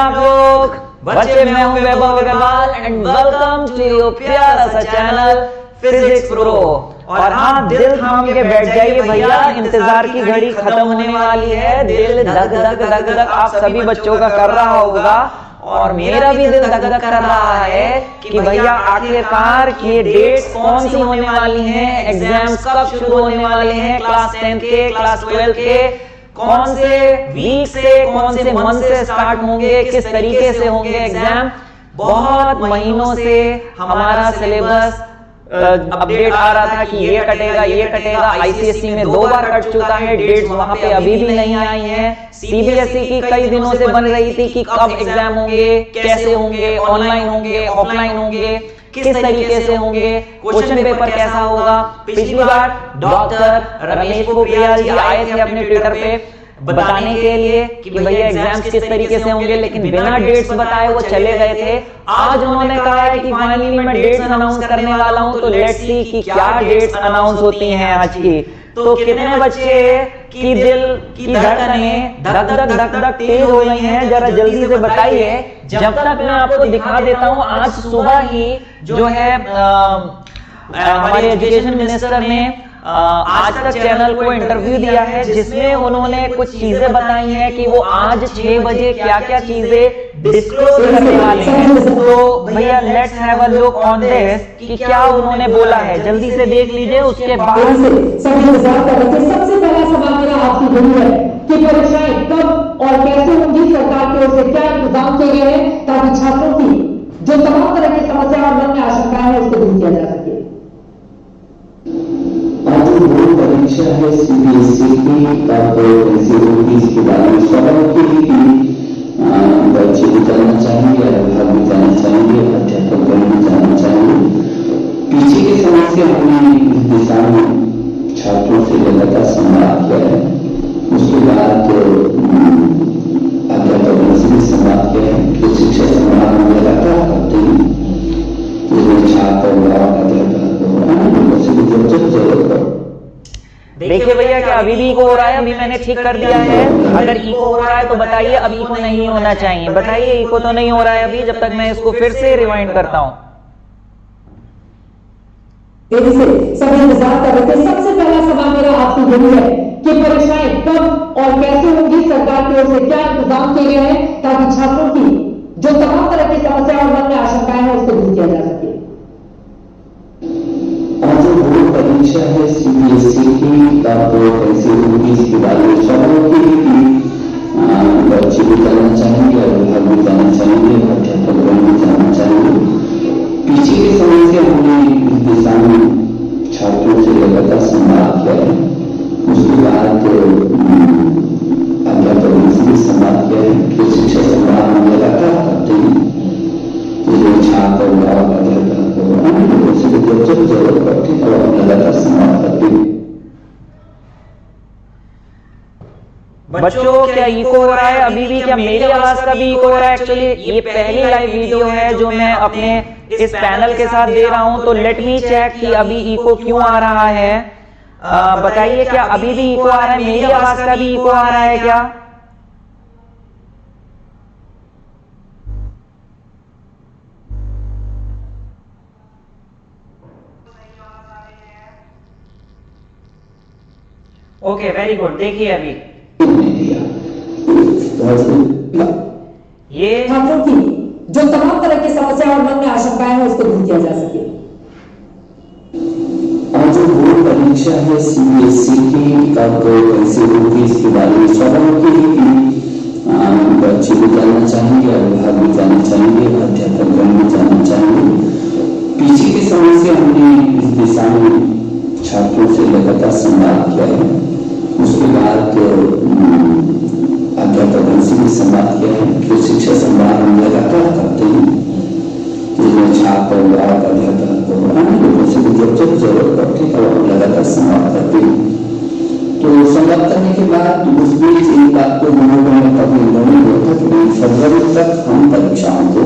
आप लोग? बच्चे मैं हूं Vaibhav Agrawal and welcome to your प्यारा सा चैनल फिजिक्स प्रो। और हाँ, दिल थाम के बैठ जाइए भैया, इंतजार की घड़ी खत्म होने वाली है। दिल धक धक धक धक आप सभी बच्चों का कर रहा होगा और मेरा भी दिल धक धक कर रहा है कि भैया आखिरकार ये डेट्स कौन सी होने वाली हैं, एग्जाम्स कब शुरू होने वाले हैं, क्लास 10 के, क्लास 12 के, कौन से वीक से, कौन से मंथ से स्टार्ट होंगे, किस तरीके से होंगे एग्जाम। बहुत महीनों से हमारा सिलेबस अपडेट आ रहा था कि ये कटेगा। आईसीएसई में 2 बार कट चुका है, डेट्स वहां पे अभी भी नहीं आई है। सीबीएसई की कई दिनों से बन रही थी कि कब एग्जाम होंगे, कैसे होंगे, ऑनलाइन होंगे, ऑफलाइन होंगे, किस तरीके से होंगे, क्वेश्चन पेपर कैसा होगा। पिछली बार डॉक्टर रमेश पोखरियाल जी आए थे अपने ट्विटर पे बताने के लिए कि भैया एग्जाम्स किस तरीके से होंगे, लेकिन बिना डेट्स बताए वो चले गए थे। आज उन्होंने कहा है कि फाइनली मैं डेट्स अनाउंस करने वाला हूं, तो लेट्स सी कि क्या डेट्स अनाउंस होती हैं आज की। तो कितने बच्चे की दिल की धड़कनें धक धक धक धक तेज हो गई हैं, जरा जल्दी से बताइए। जब तक मैं आपको दिखा देता हूं, आज सुबह ही जो है हमारे एजुकेशन मिनिस्टर ने आज तक चैनल को इंटरव्यू दिया है, जिसमें उन्होंने कुछ चीजें बताई हैं कि वो आज 6 बजे क्या क्या चीजें डिस्क्लोज करने वाले हैं। तो भैया let's have a look on this कि क्या उन्होंने बोला है, जल्दी से देख लीजिए। उसके बाद सबसे पहला सवाल मेरा आपसे यही है कि परीक्षाएं कब और कैसे होंगी, सरकार की ओर से क्या इंतजाम किए गए हैं ताकि छात्रों की जो तमाम तरह की समस्या और मन में आशंकाएं हैं उसको दूर किया जा सके। बोर्ड परीक्षा है सीबीएसई की, अब कैसे होगी इसके बारे में स्वाभाविक है कि बच्चे भी जाना चाहेंगे, अभिभावक भी जाना चाहेंगे, अध्यापक भी जाना चाहेंगे। पीछे के समय से हमने इस दिशा में छात्रों से लगातार संवाद किया है, उसके बाद अध्यापकों से भी संवाद किया है। तो शिक्षा संवाद हम लगातार करते हैं, छात्र अध्यापक देखिए भैया क्या अभी भी इको हो रहा है? अभी मैंने ठीक कर दिया है। अगर इको हो रहा है तो बताइए, अब इको नहीं होना चाहिए। बताइए इको तो नहीं हो रहा है अभी, जब तक मैं इसको फिर से रिवाइंड करता हूं। सभी इंतजार कर रहे थे। सबसे पहला सवाल मेरा आपसे यही है कि परीक्षाएं कब और कैसे होंगी, सरकार की ओर से क्या इंतजाम किए गए हैं ताकि छात्रों की जो तमाम तरह की समस्या और मन में आशंकाएं हैं उसको दूर किया जा सके। बोर्ड परीक्षा है सीबीएसई की, अब कैसे होगी इसके बारे में स्वाभाविक है कि बच्चे भी जाना चाहेंगे, अभिभावक भी जाना चाहेंगे, अध्यापक भी जाना चाहेंगे। पीछे के समय से हमने इस दिशा में छात्रों से लगातार संवाद किया है, उसके बाद अध्यापकों से भी संवाद किया है। तो शिक्षा संवाद हम लगातार करते हैं, छात्र अध्यापक जब जरूरत पड़ती है तो हम लगातार संवाद करते हैं। बच्चों क्या इको हो रहा है अभी भी? क्या मेरी आवाज का भी इको हो रहा है? एक्चुअली ये पहली लाइव वीडियो है जो मैं अपने इस पैनल के साथ दे रहा हूं, तो लेट मी चेक कि अभी इको क्यों आ रहा है। बताइए क्या अभी भी इको आ रहा है? मेरी आवाज का भी इको आ रहा है क्या? Okay very good. देखिए अभी ये छात्रों की जो तमाम तरह की समस्या और मन में आशंकाएं हैं उसको दूर किया जा सके। आज बोर्ड परीक्षा है सीबीएसई की, अब कैसे होगी इसके बारे में स्वाभाविक है कि बच्चे भी जाना चाहेंगे, अभिभावक भी जाना चाहेंगे, अध्यापक भी जाना चाहेंगे। पीछे के समय से हमने इस दिशा में छात्रों से लगातार संवाद किया है, उसके बाद अध्यापकों से भी संवाद किया है। तो शिक्षा संवाद हम लगातार करते हैं, जिसमें छात्र अध्यापक अन्य लोगों से भी जब जरूरत पड़ती है तो हम लगातार संवाद करते हैं। तो संवाद करने के बाद उस बीच एक बात को निर्णय होता कि फरवरी तक हम परीक्षाओं को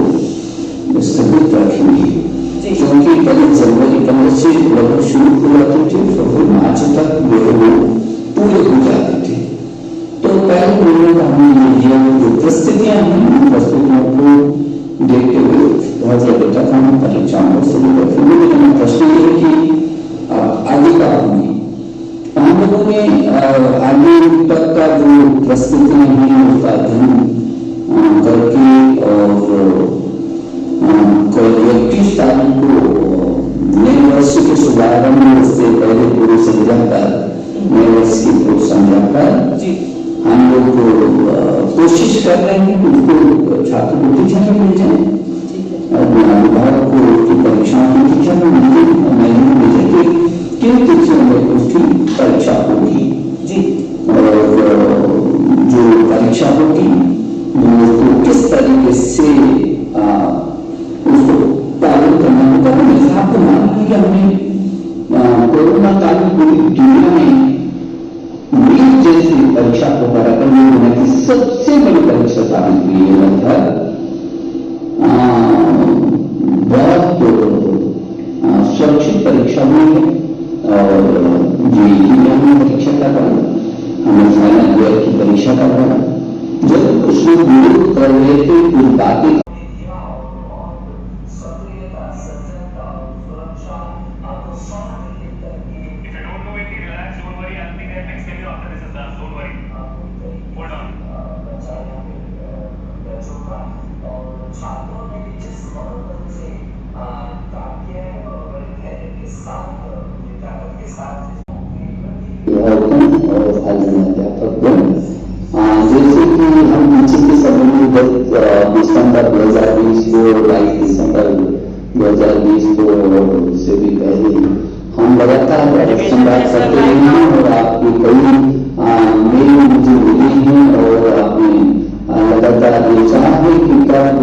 स्थगित रखेंगे, क्योंकि पहले जनवरी 15 से लगभग शुरू हो जाते थे, फरवरी मार्च तक वो पूरे हो जाते थे। तो पहले महीने का हमने ये लिया जो प्रस्तुतियां हैं, प्रस्तुतियों को देखते हुए बहुत ज्यादा बेटा था परीक्षाओं को शुरू करते हुए मेरा प्रश्न ये है कि आगे का होंगी हम लोगों ने आगे तक का जो प्रस्तुतियां हैं उसका अध्ययन करके और कोई 31 तारीख को नए वर्ष के शुभारंभ में उससे पहले पूरी संध्या पर नए वर्ष की पूर्व संध्या पर हम लोग कोशिश कर रहे हैं कि उसको छात्र को टीचर में मिल जाए अभिभावक को उसकी परीक्षा की टीचर में मिल जाए महीने में मिल जाए किन टीचर में उसकी परीक्षा होगी और जो परीक्षा होगी उसको किस तरीके से उसको पालन करना होगा। तो इस आपको मान लीजिए हमने कोरोना काल में पूरी दुनिया में नीट जैसी परीक्षा को पार करने दुनिया की सबसे बड़ी परीक्षा साबित हुई है। लगभग बहुत सुरक्षित परीक्षा हुई है और जी परीक्षा का पड़ा हमें फाइनल ईयर की परीक्षा का पड़ा जब कुछ लोग विरोध कर रहे थे कुछ बातें जैसे कि हम पीछे के समय में दिसंबर 2020 को 22 दिसंबर 2020 को से भी पहले हम लगातार संवाद करते रहे हैं और आपकी कई मेल मुझे मिली हैं और आपने लगातार ये चाहा है कि कब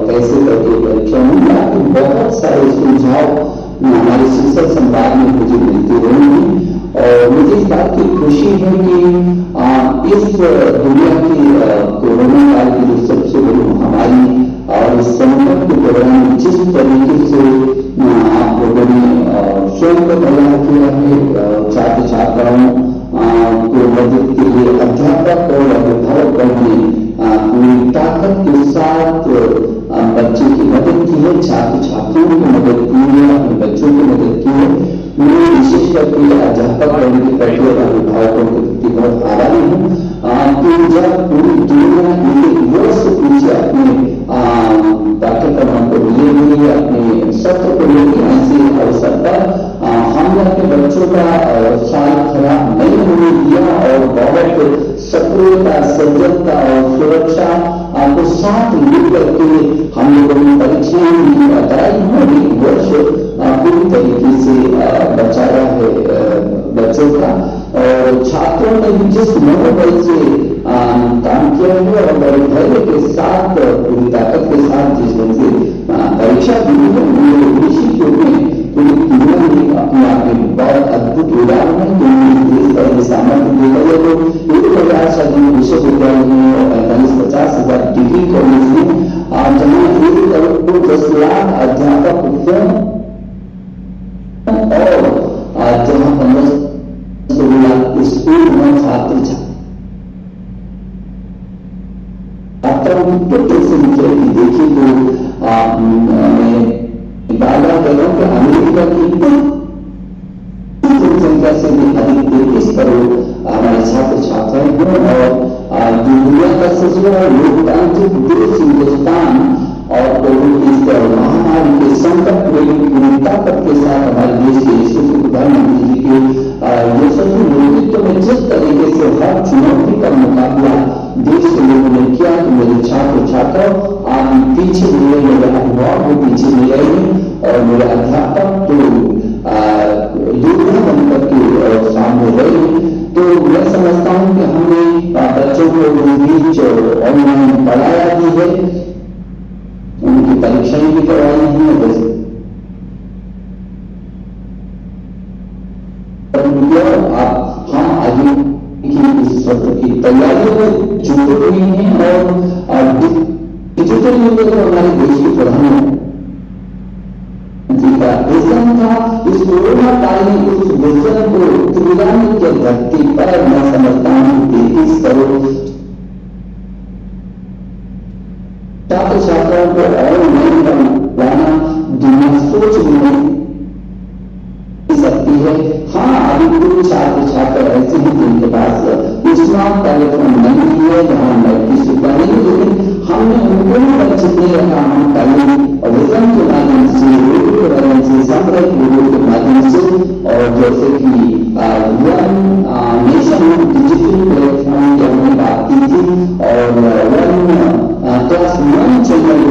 कैसे करके परीक्षा होंगी। आपके बहुत सारे सुझाव हमारे शिक्षक संवाद में मुझे मिलते रहेंगे और मुझे इस बात की खुशी है कि इस दुनिया की कोरोना काल की जो सबसे बड़ी महामारी और इस संकट के दौरान जिस तरीके से आप लोगों ने स्वयं को तैयार किया है छात्र छात्राओं को मदद के लिए अध्यापक और अभिभावकों ने पूरी ताकत के साथ बच्चे की मदद की है, छात्र छात्राओं की मदद की है, अपने बच्चों की मदद की है। मैं विशेष करके अध्यापक और उनके प्रति और अभिभावकों के प्रति बहुत आभारी हूँ कि जब पूरी दुनिया एक वर्ष पीछे अपने पाठ्यक्रमों को लिए हुए अपने सत्र को लेकर ऐसे अवसर पर हमने अपने बच्चों का साल खराब नहीं होने दिया और बहुत सक्रियता सजगता और सुरक्षा को साथ मिलकर के हम लोगों ने परीक्षाएं कराई है। एक वर्ष पूरी तरीके से बचाया है बच्चों का और छात्रों ने भी जिस मनोबल से काम किया है और बड़े धैर्य के साथ पूरी ताकत के साथ जिस ढंग से परीक्षा दी है निश्चित रूप में पूरी दुनिया में अपने आप में बहुत अद्भुत उदाहरण है। देश का ये सामर्थ्य देखा जाए तो 1000 शादी विश्वविद्यालय में और 45,000 डिग्री कॉलेज में जहाँ 1 करोड़ 10 लाख अध्यापक और जहाँ 15 लाख स्कूल में छात्र छात्राओं की टोटल संख्या की देखिए तो मैं दावा कर रहा हूं कि अमेरिका की संख्या से भी अधिक 21 करोड़ हमारे छात्र छात्राएं हैं और दुनिया का सबसे बड़ा लोकतांत्रिक देश हिंदुस्तान और कोविड इस महामारी के संकट में पूरी ताकत के साथ हमारे देश के यशस्वी प्रधानमंत्री जी के यशस्वी नेतृत्व में जिस तरीके से हर चुनौती का मुकाबला देश के लोगों ने किया कि मेरे छात्र छात्राओं आप पीछे मिले, मेरे अभिभावक भी पीछे मिले और मेरे अध्यापक तो योजना बनकर के सामने रहे। तो मैं समझता हूं कि हमने बच्चों को बीच ऑनलाइन पढ़ाया भी है, उनकी परीक्षाएं भी करवाई हैं हम आगे की इस सत्र की तैयारियों में जुटे हुए हैं और डिजिटल युग में हमारे देश के प्रधानमंत्री का विजन था। इस कोरोना काल में उस विजन को त्रिलाने के धरती पर मैं समझता हूं 33 करोड़ करती है। हाँ, अभी कुछ छात्र ऐसे हैं जिनके पास स्मार्टफोन नहीं है, जहाँ नेट की सुविधा नहीं है, लेकिन हमने उनको वंचित नहीं रखा। हम टेलीविजन के माध्यम से, रेडियो के माध्यम से, सामुदायिक रेडियो के माध्यम से, और जैसे कि नेशन डिजिटल प्लेटफॉर्म की हमने बात की थी, और क्लास 9 चैनल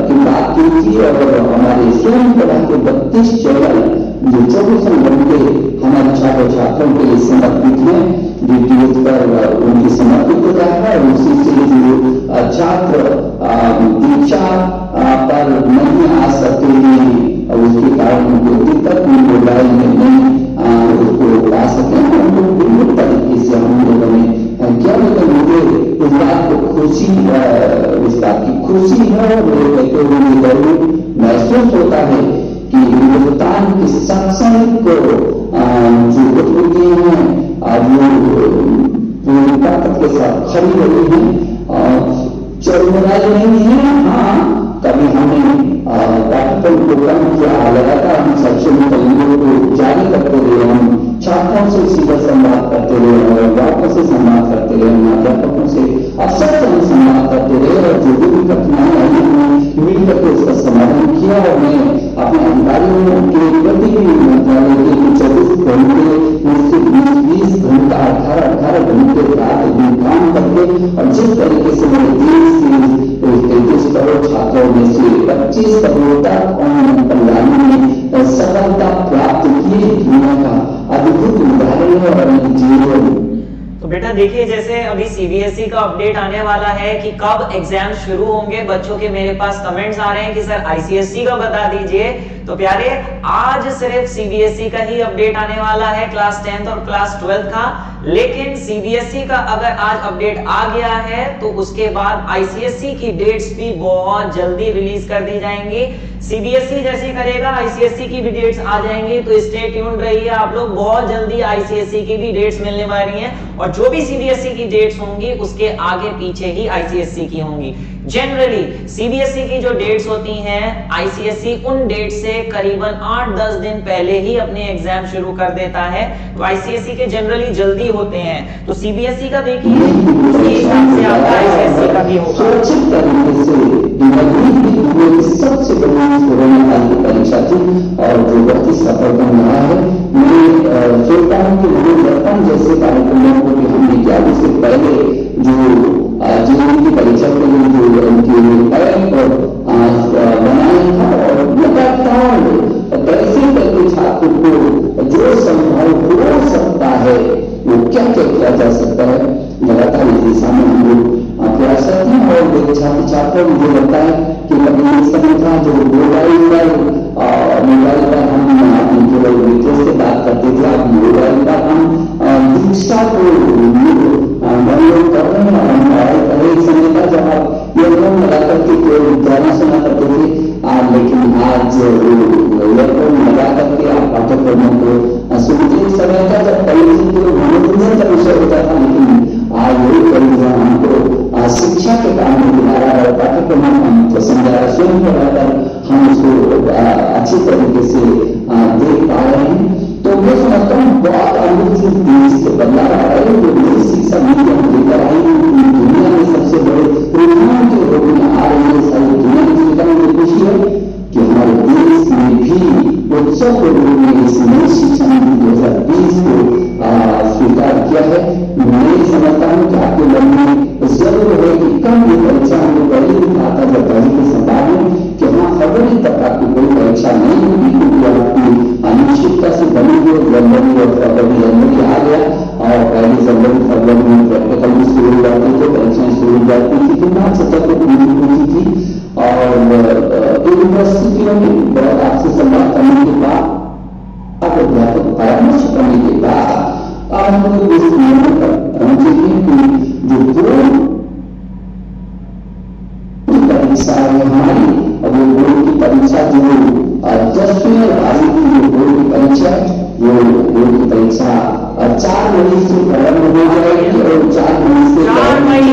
की बात की थी, और हमारे स्वयं प्रभा के 32 चैनल जो 24 घंटे हमारे छात्र छात्रों के लिए समर्पित हैं, डीटीएच पर उनकी समर्पित होता है। और उसी से जो छात्र दीक्षा पर नहीं आ सकते हैं, उसके कारण उनको दिक्कत मोबाइल में नहीं उसको आ सके, उनको विभिन्न तरीके से हम लोगों ने क्या मतलब मुझे इस बात को खुशी, इस बात की खुशी है, मुझे कहते हुए जरूर महसूस होता है कि हिंदुस्तान की सत्संग को जो गतिविधियां हैं जो पूरी ताकत के साथ खड़ी रही हैं, चरमराई नहीं है। हाँ, कभी हमें पाठ्यक्रम को कम किया, लगातार हम शैक्षणिक पहलुओं को जारी करते रहे, हम छात्रों से सीधा संवाद करते रहे, अभिभावकों से संवाद करते रहे, अध्यापकों से अवसर से हम संवाद करते रहे, और जो भी कठिनाई आई हमने मिलकर के उसका समाधान किया। और मैं अपने अधिकारियों के प्रति भी मंत्रालय के 24 घंटे मुझसे 20 घंटा 18 घंटे रात दिन काम करके, और जिस तरीके से मेरे देश के 33 करोड़ छात्रों में से 25 करोड़ तक ऑनलाइन परिणाम में सफलता प्राप्त की, दुनिया का अद्भुत उदाहरण है। और जीवन तो बेटा देखिए, जैसे अभी सीबीएसई का अपडेट आने वाला है कि कब एग्जाम शुरू होंगे, बच्चों के मेरे पास कमेंट्स आ रहे हैं कि सर आईसीएसई का बता दीजिए। तो प्यारे, आज सिर्फ सीबीएसई का ही अपडेट आने वाला है, क्लास 10th और क्लास 12th का। लेकिन सीबीएसई का अगर आज अपडेट आ गया है तो उसके बाद आईसीएसई की डेट्स भी बहुत जल्दी रिलीज कर दी जाएंगी। सीबीएसई जैसे करेगा, आईसीएसई की भी डेट्स आ जाएंगी, तो स्टे ट्यून्ड रहिए आप लोग। बहुत जल्दी आईसीएसई की भी डेट्स मिलने वाली हैं, और जो भी सीबीएसई की डेट्स होंगी उसके आगे पीछे ही आईसीएसई की होंगी। जनरली सीबीएसई की जो डेट्स होती हैं, आईसीएसई उन डेट से करीबन 8-10 दिन पहले ही अपने एग्जाम शुरू कर देता है। तो आईसीएसई के जनरली जल्दी होते हैं, तो सीबीएसई का देखिए उसी हिसाब से आपका आईसीएसई का भी होगा। सुरक्षित तरीके से सबसे बड़ी कोरोना काल की परीक्षा थी, और जो बहुत ही सफल बन रहा है। मैं सोचता हूँ कि दर्पण जैसे कार्यक्रमों को भी हमने किया, उससे पहले जो जीवन की परीक्षा के लिए जो उनके ऐप बनाया था, और लगातार कैसे करके छात्रों को जो संभव हो सकता है वो क्या क्या किया जा सकता है, लगातार इस दिशा में हम लोग प्रयासरत हैं। और छात्र छात्रों मुझे लगता है कि कभी इस समय था जो मोबाइल पर हम केवल मित्रों से बात करते थे, अब मोबाइल पर हम दीक्षा को डाउनलोड कर रहे हैं। हम पहले एक समय था जब आप ईयरफोन लगा करके केवल गाना सुना करते थे, लेकिन आज ईयरफोन लगा करके आप पाठ्यक्रमों को सुनते। एक समय था जब टेलीविजन के मनोरंजन का विषय होता था, लेकिन आज वही टेलीविजन हमको शिक्षा के काम में दिला रहा है, पाठ्यक्रम हमको समझा रहा है, स्वयं पढ़ाकर हम उसको अच्छी तरीके से देख पा रहे हैं। तो मैं समझता हूँ बहुत अद्भुत देश से बदलाव आ रहा है। जो नई शिक्षा नीति हम लेकर आई, दुनिया में सबसे बड़े परिणाम जो होने आ रही है, सारी दुनिया की सुविधा में खुशी है कि हमारे देश में भी उत्सव के रूप में इस नई शिक्षा नीति 2020 को स्वीकार किया है। मैं समझता हूँ कि आपके मन में जरूर है कि कम ये परीक्षा हमको पहले आता जब पहले के संवाद में कि हाँ फरवरी तक आपकी कोई परीक्षा नहीं होगी, क्योंकि आपकी अनिश्चितता से बनी हुई जनवरी और जनवरी आ गया, और पहले फरवरी में प्रैक्टिकल भी शुरू हो जाती थे, परीक्षाएं शुरू हो जाती थी, तो मार्च तक पूरी होती थी। और यूनिवर्सिटियों में बहुत आपसे संवाद करने के बाद, अध्यापक परामर्श करने के बाद आज हम लोग इस निर्णय पर पहुंचे हैं कि जो बोर्ड की परीक्षा है हमारी, और वो बोर्ड की परीक्षा जो 10वीं और 12वीं की जो बोर्ड की परीक्षा है, वो बोर्ड की परीक्षा 4 मई से प्रारंभ हो जाएगी, और 4 मई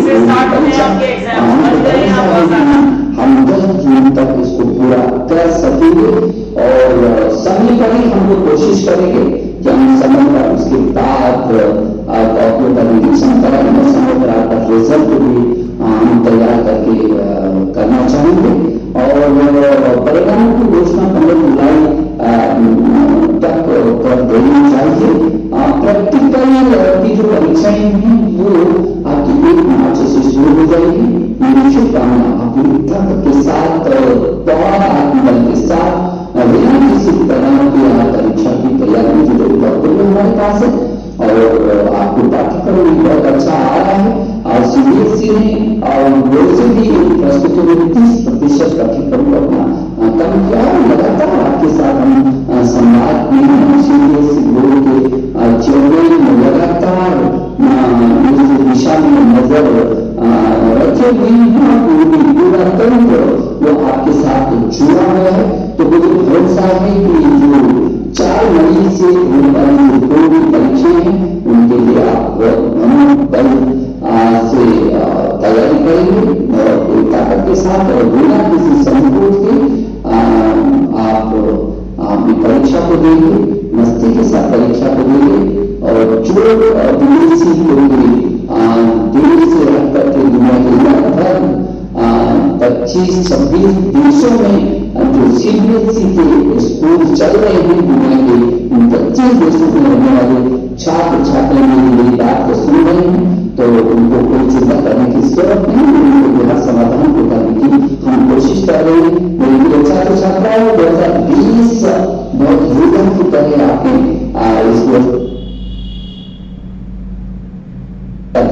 से स्टार्ट होने आपके एग्जाम। हम 10 जून तक इसको पूरा कर सकेंगे, और समय पर ही हमको करेंगे कि हम समय पर उसके बाद कॉपियों का निरीक्षण करेंगे, समय पर आपका रिजल्ट भी हम तैयार करके करना चाहेंगे और परिणाम की घोषणा 15 जुलाई तक कर देनी चाहिए। प्रैक्टिकल की जो परीक्षाएं हैं वो आपकी 1 मार्च से शुरू हो जाएगी। मेरी शुभकामना आपकी के साथ बहुत आत्मबल के साथ बिना किसी तनाव की परीक्षा की तैयारी की जो डॉक्टर हमारे पास है और आपको पाठ्यक्रम भी बहुत अच्छा आ रहा है और सीबीएसई ने और बोर्ड से भी प्रस्तुति में 30% पाठ्यक्रम को अपना कम किया है। लगातार आपके साथ हम संवाद में सीबीएसई बोर्ड के चेयरमैन लगातार इस दिशा में नजर रखे हुए पूरा तंत्र वो आपके साथ जुड़ा हुआ है। तो मुझे भरोसा है कि जो 4 मई से होने वाली जो बोर्ड की परीक्षाएं हैं उनके लिए आप बल से तैयारी करेंगे और ताकत के साथ और बिना किसी संकोच के आप अपनी परीक्षा को देंगे, मस्ती के साथ परीक्षा को देंगे और जो विदेशी होंगे देश से हट करके दुनिया के लगभग 25-26 देशों में जो सीबीएसई के स्कूल चल रहे हैं दुनिया के 25 देशों में रहने वाले छात्र छात्राएं मेरी बात को सुन रहे हैं तो उनको कोई चिंता करने की जरूरत नहीं, उनको यह समाधान को करने की हम कोशिश कर रहे हैं। मेरे छात्र छात्राओं 2020 बहुत युद्ध की तरह आपके इसको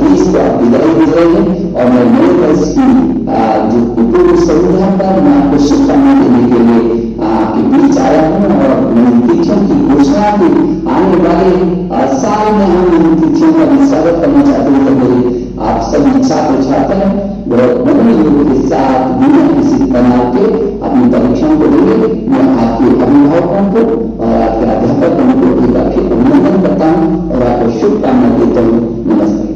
20 को आप विदाई दे रहे हैं और मैं नए वर्ष की जो पूर्व संविधान पर मैं आपको शुभकामना देने के लिए आपके बीच आया हूँ और तिथियों की घोषणा की आने वाले साल में हम इन तिथियों का भी स्वागत करना चाहते हैं। तो मेरे आप सभी छात्र छात्राएं बहुत मनोयोग के साथ बिना किसी तनाव के अपनी परीक्षाओं को देंगे। मैं आपके अभिभावकों को और आपके अध्यापकों को भी काफी अभिनंदन करता हूँ और आपको शुभकामना देता हूँ। नमस्ते।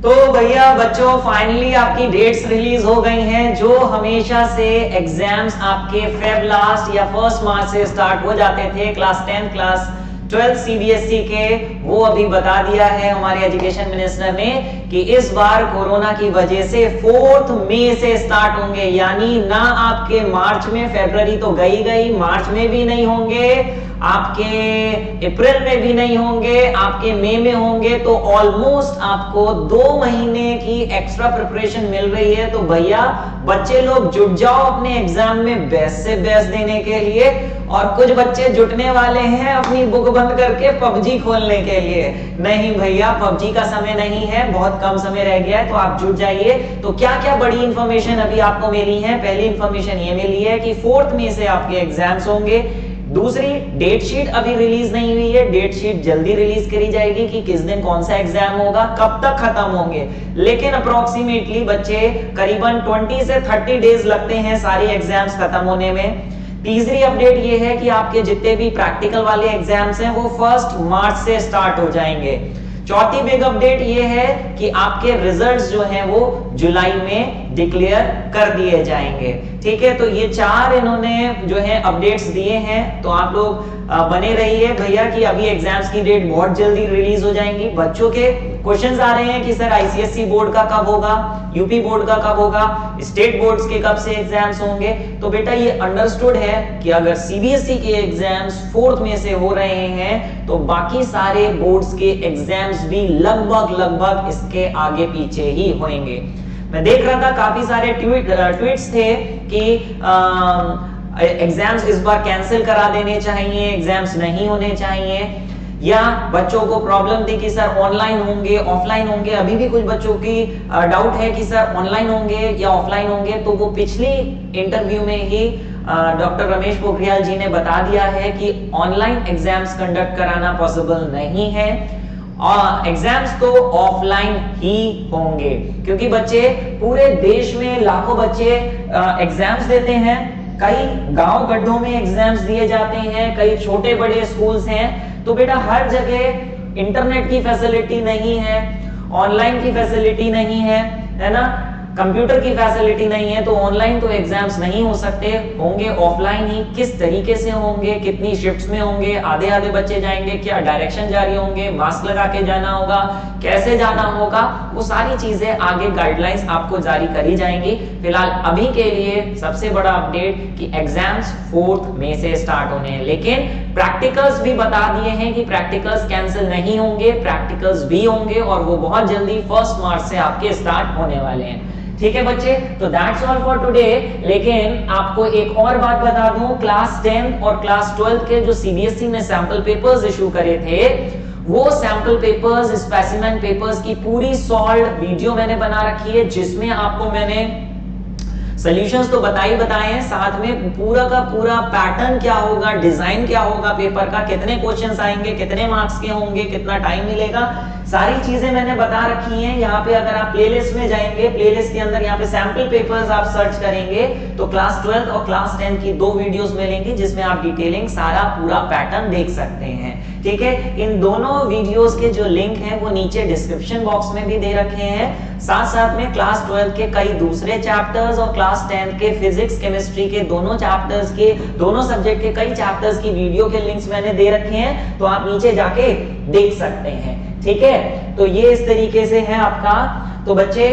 तो भैया बच्चों फाइनली आपकी डेट्स रिलीज हो गई हैं। जो हमेशा से एग्जाम्स आपके फेब लास्ट या 1 मार्च से स्टार्ट हो जाते थे क्लास 10 क्लास 12 सीबीएसई के, वो अभी बता दिया है हमारे एजुकेशन मिनिस्टर ने कि इस बार कोरोना की वजह से 4 मई से स्टार्ट होंगे। यानी ना आपके मार्च में, फरवरी तो गई, मार्च में भी नहीं होंगे, आपके अप्रैल में भी नहीं होंगे, आपके मई में होंगे। तो ऑलमोस्ट आपको 2 महीने की एक्स्ट्रा प्रिपरेशन मिल रही है। तो भैया बच्चे लोग जुट जाओ अपने एग्जाम में बेस्ट से बेस्ट देने के लिए। और कुछ बच्चे जुटने वाले हैं अपनी बुक बंद करके पबजी खोलने के लिए। नहीं भैया पबजी का समय नहीं है, बहुत कम समय रह गया है, तो आप जुट जाइए। तो क्या क्या बड़ी इंफॉर्मेशन अभी आपको मिली है? पहली इंफॉर्मेशन ये मिली है कि 4 मई से आपके एग्जाम्स होंगे। दूसरी, डेट शीट अभी रिलीज नहीं हुई है, डेट शीट जल्दी रिलीज करी जाएगी कि किस दिन कौन सा एग्जाम होगा, कब तक खत्म होंगे। लेकिन अप्रोक्सीमेटली बच्चे करीबन 20 से 30 डेज लगते हैं सारे एग्जाम्स खत्म होने में। तीसरी अपडेट ये है कि आपके जितने भी प्रैक्टिकल वाले एग्जाम्स हैं वो 1 मार्च से स्टार्ट हो जाएंगे। चौथी बिग अपडेट ये है कि आपके रिजल्ट्स जो हैं वो जुलाई में डिक्लेयर कर दिए जाएंगे। ठीक है, तो ये 4 इन्होंने जो है अपडेट्स दिए हैं। तो आप लोग बने रहिए भैया कि अभी एग्जाम्स की डेट बहुत जल्दी रिलीज हो जाएंगी। बच्चों के क्वेश्चंस आ रहे हैं कि सर आईसीएसई बोर्ड का कब होगा, यूपी बोर्ड का कब होगा, स्टेट बोर्ड्स के कब से एग्जाम्स होंगे। तो बेटा ये अंडरस्टूड है कि अगर सीबीएसई के एग्जाम्स 4 में से हो रहे हैं तो बाकी सारे बोर्ड्स के एग्जाम्स भी लगभग इसके आगे पीछे ही होंगे। मैं देख रहा था काफी सारे ट्वीट्स थे कि एग्जाम्स इस बार कैंसिल करा देने चाहिए, एग्जाम्स नहीं होने चाहिए, या बच्चों को प्रॉब्लम थी कि सर ऑनलाइन होंगे ऑफलाइन होंगे। अभी भी कुछ बच्चों की डाउट है कि सर ऑनलाइन होंगे या ऑफलाइन होंगे। तो वो पिछली इंटरव्यू में ही डॉक्टर रमेश पोखरियाल जी ने बता दिया है कि ऑनलाइन एग्जाम्स कंडक्ट कराना पॉसिबल नहीं है और एग्जाम्स तो ऑफलाइन ही होंगे, क्योंकि बच्चे पूरे देश में लाखों बच्चे एग्जाम्स देते हैं। कई गांव गड्ढों में एग्जाम्स दिए जाते हैं, कई छोटे बड़े स्कूल्स हैं। तो बेटा हर जगह इंटरनेट की फैसिलिटी नहीं है, ऑनलाइन की फैसिलिटी नहीं है, है ना। कंप्यूटर की फैसिलिटी नहीं है तो ऑनलाइन तो एग्जाम्स नहीं हो सकते, होंगे ऑफलाइन ही। किस तरीके से होंगे, कितनी शिफ्ट्स में होंगे, आधे आधे बच्चे जाएंगे, क्या डायरेक्शन जारी होंगे, मास्क लगा के जाना होगा, कैसे जाना होगा, वो सारी चीजें आगे गाइडलाइंस आपको जारी करी जाएंगी। फिलहाल अभी के लिए सबसे बड़ा अपडेट कि एग्जाम्स 4 मई से स्टार्ट होने हैं, लेकिन प्रैक्टिकल्स भी बता दिए हैं कि प्रैक्टिकल्स कैंसिल नहीं होंगे, प्रैक्टिकल्स भी होंगे और वो बहुत जल्दी 1 मार्च से आपके स्टार्ट होने वाले हैं। ठीक है बच्चे, तो दैट्स ऑल फॉर टुडे। लेकिन आपको एक और बात बता दूं, क्लास 10 और क्लास 12 के जो सीबीएसई ने सैंपल पेपर्स इशू करे थे, वो सैंपल पेपर्स, स्पेसिमेन पेपर्स की पूरी सॉल्व वीडियो मैंने बना रखी है, जिसमें आपको मैंने सॉल्यूशंस तो बताए हैं, साथ में पूरा का पूरा पैटर्न क्या होगा, डिजाइन क्या होगा पेपर का, कितने क्वेश्चंस आएंगे, कितने मार्क्स के होंगे, कितना टाइम मिलेगा, सारी चीजें मैंने बता रखी हैं। यहाँ पे अगर आप प्लेलिस्ट में जाएंगे, प्लेलिस्ट के अंदर यहाँ पे सैंपल पेपर्स आप सर्च करेंगे तो क्लास 12 और क्लास 10 की 2 वीडियोस मिलेंगी, जिसमें आप डिटेलिंग सारा पूरा पैटर्न देख सकते हैं। ठीक है, इन दोनों वीडियोस के जो लिंक है वो नीचे डिस्क्रिप्शन बॉक्स में भी दे रखे हैं। साथ साथ में क्लास 12 के कई दूसरे चैप्टर्स और क्लास 10 के फिजिक्स केमिस्ट्री के दोनों चैप्टर्स के, दोनों सब्जेक्ट के कई चैप्टर्स की वीडियो के लिंक्स मैंने दे रखे हैं, तो आप नीचे जाके देख सकते हैं। ठीक है, तो ये इस तरीके से है आपका। तो बच्चे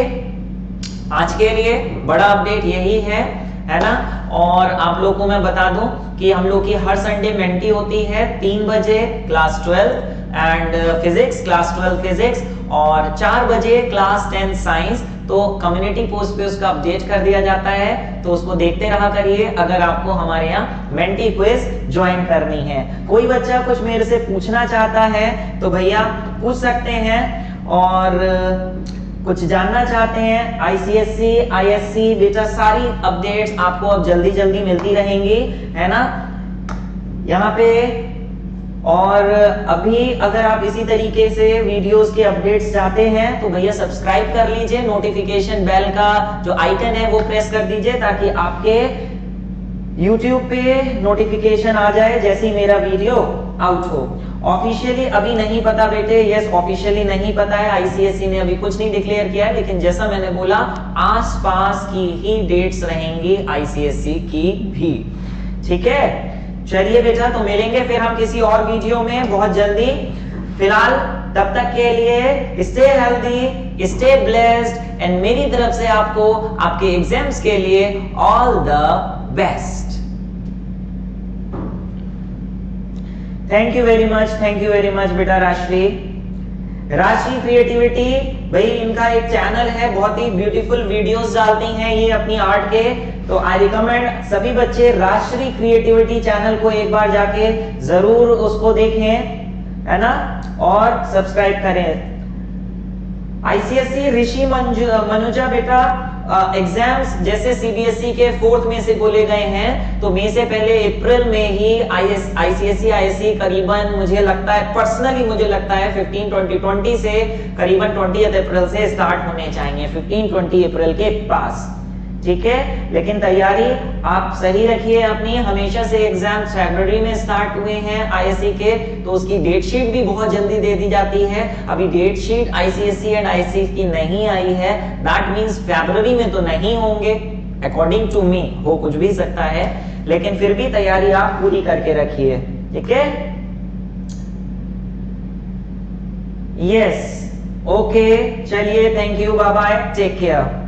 आज के लिए बड़ा अपडेट यही है ना। और आप लोगों को मैं बता दूं कि हम लोग की हर संडे मेंटी होती है 3 बजे class 12 and physics, class 12 physics, और 4 बजे क्लास 10 साइंस। तो कम्युनिटी पोस्ट पे उसका अपडेट कर दिया जाता है, तो उसको देखते रहा करिए अगर आपको हमारे यहाँ मेंटी क्विज ज्वाइन करनी है। कोई बच्चा कुछ मेरे से पूछना चाहता है तो भैया पूछ सकते हैं, और कुछ जानना चाहते हैं आईसीएससी, आईएससी, बेटा सारी अपडेट्स आपको अब जल्दी जल्दी मिलती रहेंगी, है ना, यहाँ पे। और अभी अगर आप इसी तरीके से वीडियोस के अपडेट्स चाहते हैं तो भैया सब्सक्राइब कर लीजिए, नोटिफिकेशन बेल का जो आइकन है वो प्रेस कर दीजिए, ताकि आपके YouTube पे नोटिफिकेशन आ जाए जैसे ही मेरा वीडियो आउट हो। ऑफिशियली अभी नहीं पता बेटे, यस ऑफिशियली नहीं पता है, आईसीएसई ने अभी कुछ नहीं डिक्लेयर किया है, लेकिन जैसा मैंने बोला आसपास की ही डेट्स रहेंगी आईसीएसई की भी। ठीक है, चलिए बेटा, तो मिलेंगे फिर हम किसी और वीडियो में बहुत जल्दी। फिलहाल तब तक के लिए stay healthy, stay blessed, and मेरी तरफ से आपको आपके एग्जाम्स के लिए all the best. Thank you very much बेटा राशि क्रिएटिविटी, भाई इनका एक चैनल है, बहुत ही ब्यूटीफुल वीडियोस डालती हैं ये अपनी आर्ट के। तो आई रिकमेंड सभी बच्चे राशि क्रिएटिविटी चैनल को एक बार जाके जरूर उसको देखें, है ना, और सब्सक्राइब करें। आईसीएसई ऋषि मनुजा बेटा, एग्जाम्स जैसे सीबीएसई के 4 मई से बोले गए हैं, तो मई से पहले अप्रैल में ही आईसीएसई आईएससी करीबन मुझे लगता है, पर्सनली मुझे लगता है 15-20 से करीबन 20 अप्रैल से स्टार्ट होने चाहिए, 15-20 अप्रैल के पास। ठीक है, लेकिन तैयारी आप सही रखिए अपनी। हमेशा से एग्जाम फरवरी में स्टार्ट हुए हैं आईएससी के, तो उसकी डेट शीट भी बहुत जल्दी दे दी जाती है। अभी date sheet ICSE and ISC की नहीं आई है, दैट मींस फरवरी में तो नहीं होंगे, अकॉर्डिंग टू मी, हो कुछ भी सकता है, लेकिन फिर भी तैयारी आप पूरी करके रखिए। ठीक है, यस, ओके, चलिए, thank you, bye bye, take care.